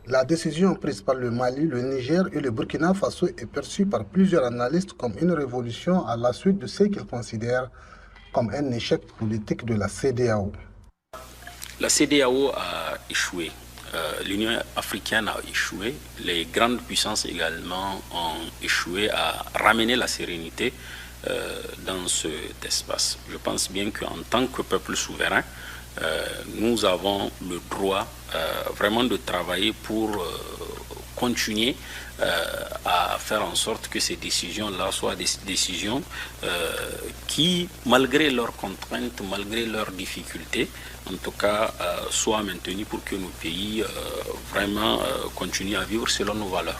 La décision prise par le Mali, le Niger et le Burkina Faso est perçue par plusieurs analystes comme une révolution à la suite de ce qu'ils considèrent comme un échec politique de la CEDEAO. La CEDEAO a échoué, l'Union africaine a échoué, les grandes puissances également ont échoué à ramener la sérénité dans cet espace. Je pense bien qu'en tant que peuple souverain, nous avons le droit vraiment de travailler pour continuer à faire en sorte que ces décisions-là soient des décisions qui, malgré leurs contraintes, malgré leurs difficultés, en tout cas, soient maintenues pour que nos pays vraiment continuent à vivre selon nos valeurs.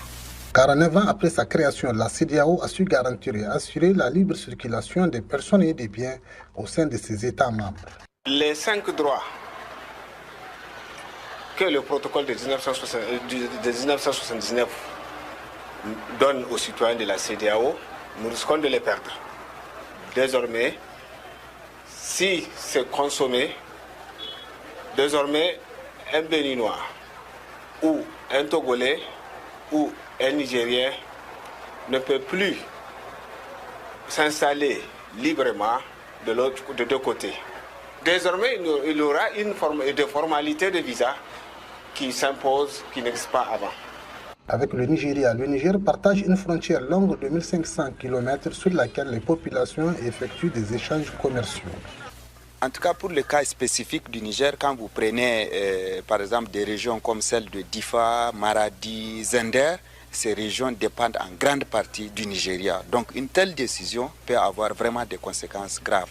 49 ans après sa création, la CEDEAO a su garantir et assurer la libre circulation des personnes et des biens au sein de ses États membres. Les 5 droits que le protocole de 1979 donne aux citoyens de la CEDEAO, nous risquons de les perdre. Désormais, si c'est consommé, désormais un Béninois ou un Togolais ou un Nigérien ne peut plus s'installer librement de deux côtés. Désormais, il y aura des formalités de visa qui s'imposent, qui n'existent pas avant. Avec le Nigeria, le Niger partage une frontière longue de 1500 km sur laquelle les populations effectuent des échanges commerciaux. En tout cas, pour le cas spécifique du Niger, quand vous prenez par exemple des régions comme celle de Difa, Maradi, Zender, ces régions dépendent en grande partie du Nigeria. Donc une telle décision peut avoir vraiment des conséquences graves.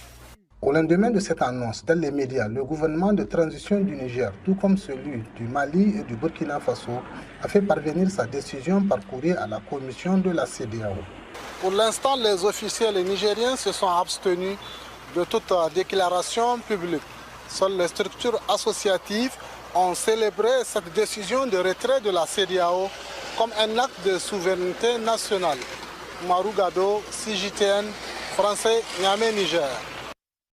Au lendemain de cette annonce, dans les médias, le gouvernement de transition du Niger, tout comme celui du Mali et du Burkina Faso, a fait parvenir sa décision par courrier à la commission de la CEDEAO. Pour l'instant, les officiels nigériens se sont abstenus de toute déclaration publique. Seules les structures associatives ont célébré cette décision de retrait de la CEDEAO comme un acte de souveraineté nationale. Marou Gado, CJTN, Français, Niamey, Niger.